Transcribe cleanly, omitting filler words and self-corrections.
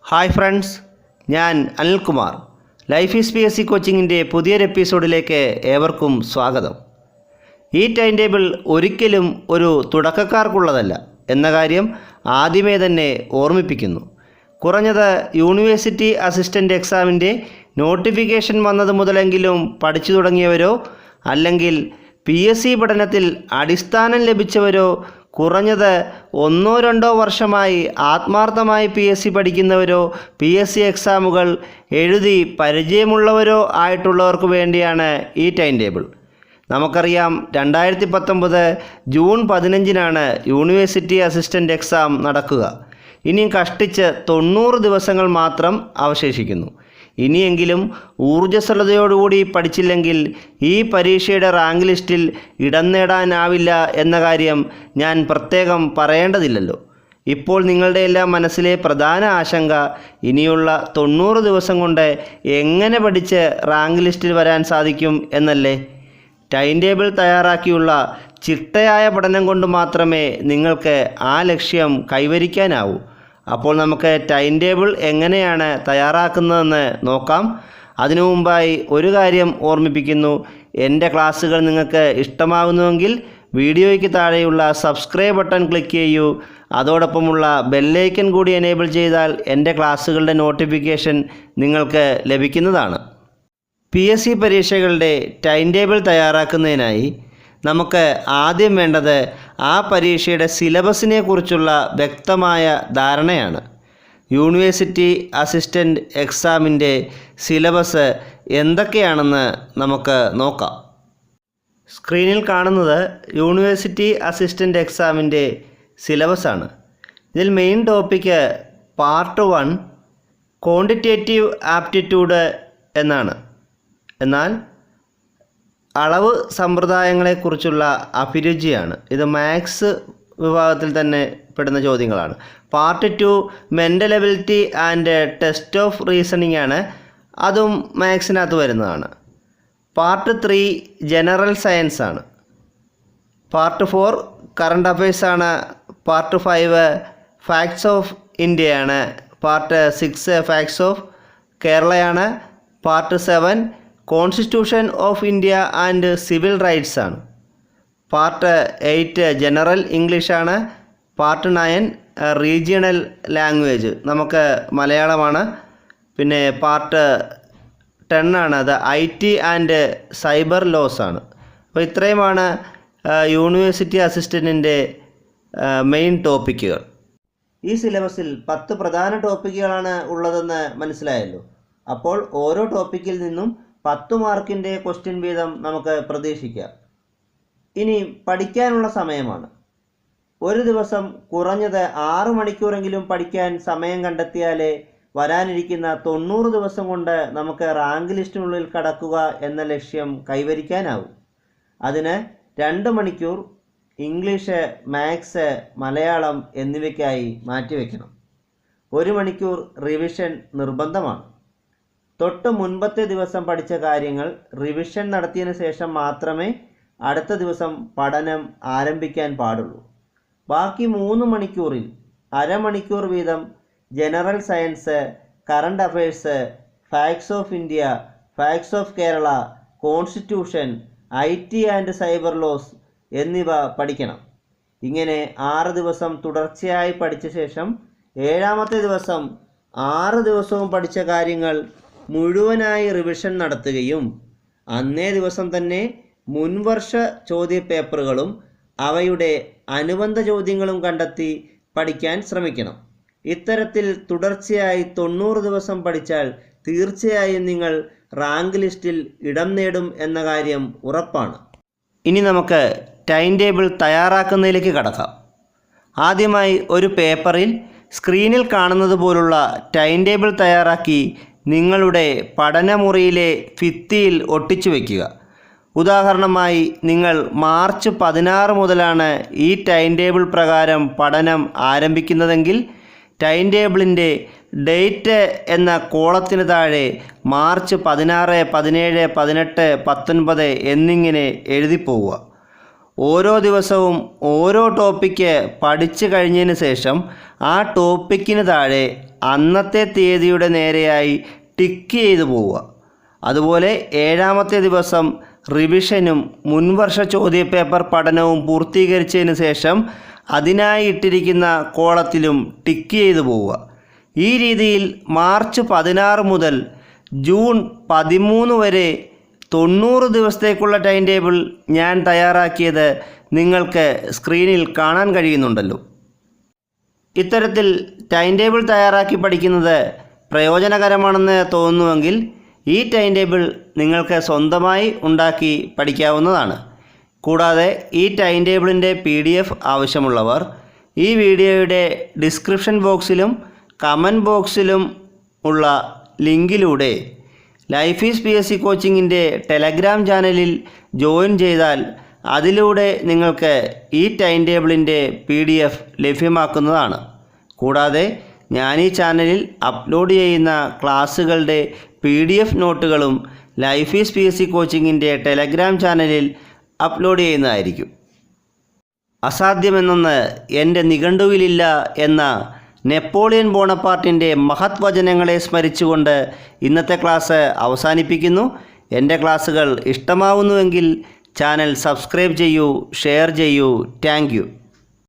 Hi friends, ഞാൻ Anilkumar. Life is PSC കോച്ചിങ്ങിൻ്റെ പുതിയൊരു എപ്പിസോഡിലേക്ക് ഏവർക്കും സ്വാഗതം. ഈ ടൈം ടേബിൾ ഒരിക്കലും ഒരു തുടക്കക്കാർക്കുള്ളതല്ല എന്ന കാര്യം ആദ്യമേ തന്നെ ഓർമ്മിപ്പിക്കുന്നു. കുറഞ്ഞത് യൂണിവേഴ്സിറ്റി അസിസ്റ്റൻ്റ് എക്സാമിൻ്റെ നോട്ടിഫിക്കേഷൻ വന്നത് മുതലെങ്കിലും പഠിച്ചു തുടങ്ങിയവരോ അല്ലെങ്കിൽ PSC പഠനത്തിൽ അടിസ്ഥാനം ലഭിച്ചവരോ കുറഞ്ഞത് 1-2 വർഷമായി ആത്മാർത്ഥമായി PSC പഠിക്കുന്നവരോ PSC എക്സാമുകൾ എഴുതി പരിചയമുള്ളവരോ ആയിട്ടുള്ളവർക്ക് വേണ്ടിയാണ് ഈ ടൈം ടേബിൾ. നമുക്കറിയാം, 2019 ജൂൺ 15 യൂണിവേഴ്സിറ്റി അസിസ്റ്റൻ്റ് എക്സാം നടക്കുക. ഇനിയും കഷ്ടിച്ച് 90 ദിവസങ്ങൾ മാത്രം അവശേഷിക്കുന്നു. ഇനിയെങ്കിലും ഊർജ്ജസ്വലതയോടുകൂടി പഠിച്ചില്ലെങ്കിൽ ഈ പരീക്ഷയുടെ റാങ്ക് ലിസ്റ്റിൽ ഇടം നേടാനാവില്ല എന്ന കാര്യം ഞാൻ പ്രത്യേകം പറയേണ്ടതില്ലല്ലോ. ഇപ്പോൾ നിങ്ങളുടെ എല്ലാം മനസ്സിലെ പ്രധാന ആശങ്ക ഇനിയുള്ള 90 ദിവസം കൊണ്ട് എങ്ങനെ പഠിച്ച് റാങ്ക് ലിസ്റ്റിൽ വരാൻ സാധിക്കും എന്നല്ലേ. ടൈം ടേബിൾ തയ്യാറാക്കിയുള്ള ചിട്ടയായ പഠനം കൊണ്ട് മാത്രമേ നിങ്ങൾക്ക് ആ ലക്ഷ്യം കൈവരിക്കാനാവൂ. അപ്പോൾ നമുക്ക് ടൈം ടേബിൾ എങ്ങനെയാണ് തയ്യാറാക്കുന്നതെന്ന് നോക്കാം. അതിനു മുമ്പായി ഒരു കാര്യം ഓർമ്മിപ്പിക്കുന്നു. എൻ്റെ ക്ലാസ്സുകൾ നിങ്ങൾക്ക് ഇഷ്ടമാകുന്നുവെങ്കിൽ വീഡിയോയ്ക്ക് താഴെയുള്ള സബ്സ്ക്രൈബ് ബട്ടൺ ക്ലിക്ക് ചെയ്യൂ. അതോടൊപ്പമുള്ള ബെല്ലൈക്കൻ കൂടി എനേബിൾ ചെയ്താൽ എൻ്റെ ക്ലാസ്സുകളുടെ നോട്ടിഫിക്കേഷൻ നിങ്ങൾക്ക് ലഭിക്കുന്നതാണ്. PSC പരീക്ഷകളുടെ ടൈം ടേബിൾ തയ്യാറാക്കുന്നതിനായി നമുക്ക് ആദ്യം വേണ്ടത് ആ പരീക്ഷയുടെ സിലബസിനെ കുറിച്ചുള്ള വ്യക്തമായ ധാരണയാണ്. യൂണിവേഴ്സിറ്റി അസിസ്റ്റൻ്റ് എക്സാമിൻ്റെ സിലബസ് എന്തൊക്കെയാണെന്ന് നമുക്ക് നോക്കാം. സ്ക്രീനിൽ കാണുന്നത് യൂണിവേഴ്സിറ്റി അസിസ്റ്റൻ്റ് എക്സാമിൻ്റെ സിലബസാണ്. ഇതിൽ main topic part 1 quantitative aptitude എന്നാണ്. എന്നാൽ അളവ് സമ്പ്രദായങ്ങളെക്കുറിച്ചുള്ള അഭിരുചിയാണ്. ഇത് മാത്സ് വിഭാഗത്തിൽ തന്നെ പെടുന്ന ചോദ്യങ്ങളാണ്. Part 2 mental ability and test of reasoning ആണ്. അതും മാത്സിനകത്ത് വരുന്നതാണ്. പാർട്ട് 3 ജനറൽ സയൻസ് ആണ്. പാർട്ട് 4 കറണ്ട് അഫയേഴ്സ് ആണ്. പാർട്ട് 5 ഫാക്ട്സ് ഓഫ് ഇന്ത്യയാണ്. പാർട്ട് 6 ഫാക്ട്സ് ഓഫ് കേരളയാണ്. Part 7 constitution of India and civil rights ആണ്. പാർട്ട് 8 ജനറൽ ഇംഗ്ലീഷാണ്. പാർട്ട് 9 റീജിയണൽ ലാംഗ്വേജ്, നമുക്ക് മലയാളമാണ്. പിന്നെ പാർട്ട് 10 ആണ്, അത് IT ആൻഡ് സൈബർ ലോസ് ആണ്. അപ്പോൾ ഇത്രയുമാണ് യൂണിവേഴ്സിറ്റി അസിസ്റ്റൻറ്റിൻ്റെ മെയിൻ ടോപ്പിക്കുകൾ. ഈ സിലബസിൽ 10 പ്രധാന ടോപ്പിക്കുകളാണ് ഉള്ളതെന്ന് മനസ്സിലായല്ലോ. അപ്പോൾ ഓരോ ടോപ്പിക്കിൽ നിന്നും 10 മാർക്കിൻ്റെ ക്വസ്റ്റ്യൻ വീതം നമുക്ക് പ്രതീക്ഷിക്കാം. ഇനി പഠിക്കാനുള്ള സമയമാണ്. ഒരു ദിവസം കുറഞ്ഞത് 6 മണിക്കൂറെങ്കിലും പഠിക്കാൻ സമയം കണ്ടെത്തിയാലേ വരാനിരിക്കുന്ന 90 ദിവസം കൊണ്ട് നമുക്ക് റാങ്ക് ലിസ്റ്റിനുള്ളിൽ കടക്കുക എന്ന ലക്ഷ്യം കൈവരിക്കാനാവും. അതിന് 2 മണിക്കൂർ ഇംഗ്ലീഷ്, മാത്സ്, മലയാളം എന്നിവയ്ക്കായി മാറ്റിവെക്കണം. 1 മണിക്കൂർ റിവിഷൻ നിർബന്ധമാണ്. തൊട്ട് മുൻപത്തെ ദിവസം പഠിച്ച കാര്യങ്ങൾ റിവിഷൻ നടത്തിയതിന് ശേഷം മാത്രമേ അടുത്ത ദിവസം പഠനം ആരംഭിക്കാൻ പാടുള്ളൂ. ബാക്കി 3 മണിക്കൂറിൽ അരമണിക്കൂർ വീതം general science, current affairs, facts of India, facts of Kerala, constitution, IT and cyber laws എന്നിവ പഠിക്കണം. ഇങ്ങനെ 6 ദിവസം തുടർച്ചയായി പഠിച്ച ശേഷം 7ാമത്തെ ദിവസം 6 ദിവസവും പഠിച്ച കാര്യങ്ങൾ മുഴുവനായി റിവിഷൻ നടത്തുകയും അന്നേ ദിവസം തന്നെ മുൻവർഷ ചോദ്യപേപ്പറുകളും അവയുടെ അനുബന്ധ ചോദ്യങ്ങളും കണ്ടെത്തി പഠിക്കാൻ ശ്രമിക്കണം. ഇത്തരത്തിൽ തുടർച്ചയായി 90 ദിവസം പഠിച്ചാൽ തീർച്ചയായും നിങ്ങൾ റാങ്ക് ലിസ്റ്റിൽ ഇടം നേടും എന്ന കാര്യം ഉറപ്പാണ്. ഇനി നമുക്ക് ടൈം ടേബിൾ തയ്യാറാക്കുന്നതിലേക്ക് കടക്കാം. ആദ്യമായി ഒരു പേപ്പറിൽ സ്ക്രീനിൽ കാണുന്നത് പോലുള്ള ടൈം ടേബിൾ തയ്യാറാക്കി നിങ്ങളുടെ പഠനമുറിയിലെ ഭിത്തിയിൽ ഒട്ടിച്ചു വയ്ക്കുക. ഉദാഹരണമായി, നിങ്ങൾ മാർച്ച് 16 മുതലാണ് ഈ ടൈം ടേബിൾ പ്രകാരം പഠനം ആരംഭിക്കുന്നതെങ്കിൽ ടൈം ടേബിളിൻ്റെ ഡേറ്റ് എന്ന കോളത്തിന് താഴെ മാർച്ച് 16, 17, 18, 19 എന്നിങ്ങനെ എഴുതിപ്പോവുക. ഓരോ ദിവസവും ഓരോ ടോപ്പിക്ക് പഠിച്ചു കഴിഞ്ഞതിന് ശേഷം ആ ടോപ്പിക്കിന് താഴെ അന്നത്തെ തീയതിയുടെ നേരെയായി ടിക്ക് ചെയ്തു പോവുക. അതുപോലെ 7ാമത്തെ ദിവസം റിവിഷനും മുൻവർഷ ചോദ്യപേപ്പർ പഠനവും പൂർത്തീകരിച്ചതിന് ശേഷം അതിനായി ഇട്ടിരിക്കുന്ന കോളത്തിലും ടിക്ക് ചെയ്തു പോവുക. ഈ രീതിയിൽ മാർച്ച് 16 മുതൽ ജൂൺ 13 വരെ 90 ദിവസത്തേക്കുള്ള ടൈം ടേബിൾ ഞാൻ തയ്യാറാക്കിയത് നിങ്ങൾക്ക് സ്ക്രീനിൽ കാണാൻ കഴിയുന്നുണ്ടല്ലോ. ഇത്തരത്തിൽ ടൈം ടേബിൾ തയ്യാറാക്കി പഠിക്കുന്നത് പ്രയോജനകരമാണെന്ന് തോന്നുന്നുവെങ്കിൽ ഈ ടൈം ടേബിൾ നിങ്ങൾക്ക് സ്വന്തമായി ഉണ്ടാക്കി പഠിക്കാവുന്നതാണ്. കൂടാതെ ഈ ടൈം ടേബിളിൻ്റെ PDF ആവശ്യമുള്ളവർ ഈ വീഡിയോയുടെ ഡിസ്ക്രിപ്ഷൻ ബോക്സിലും കമൻറ്റ് ബോക്സിലും ഉള്ള ലിങ്കിലൂടെ ലൈഫ് ഈസ് PSC കോച്ചിങ്ങിൻ്റെ ടെലഗ്രാം ചാനലിൽ ജോയിൻ ചെയ്താൽ അതിലൂടെ നിങ്ങൾക്ക് ഈ ടൈം ടേബിളിൻ്റെ PDF ലഭ്യമാക്കുന്നതാണ്. കൂടാതെ ഞാൻ ഈ ചാനലിൽ അപ്ലോഡ് ചെയ്യുന്ന ക്ലാസ്സുകളുടെ PDF നോട്ടുകളും ലൈഫ് ഈസ് PSC കോച്ചിങ്ങിൻ്റെ ടെലഗ്രാം ചാനലിൽ അപ്ലോഡ് ചെയ്യുന്നതായിരിക്കും. അസാധ്യമെന്നൊന്ന് എൻ്റെ നിഘണ്ടുവിലില്ല എന്ന നെപ്പോളിയൻ ബോണപ്പാർട്ടിൻ്റെ മഹത് വചനങ്ങളെ സ്മരിച്ചുകൊണ്ട് ഇന്നത്തെ ക്ലാസ് അവസാനിപ്പിക്കുന്നു. എൻ്റെ ക്ലാസ്സുകൾ ഇഷ്ടമാവുന്നുവെങ്കിൽ ചാനൽ സബ്സ്ക്രൈബ് ചെയ്യൂ, ഷെയർ ചെയ്യൂ. Thank you.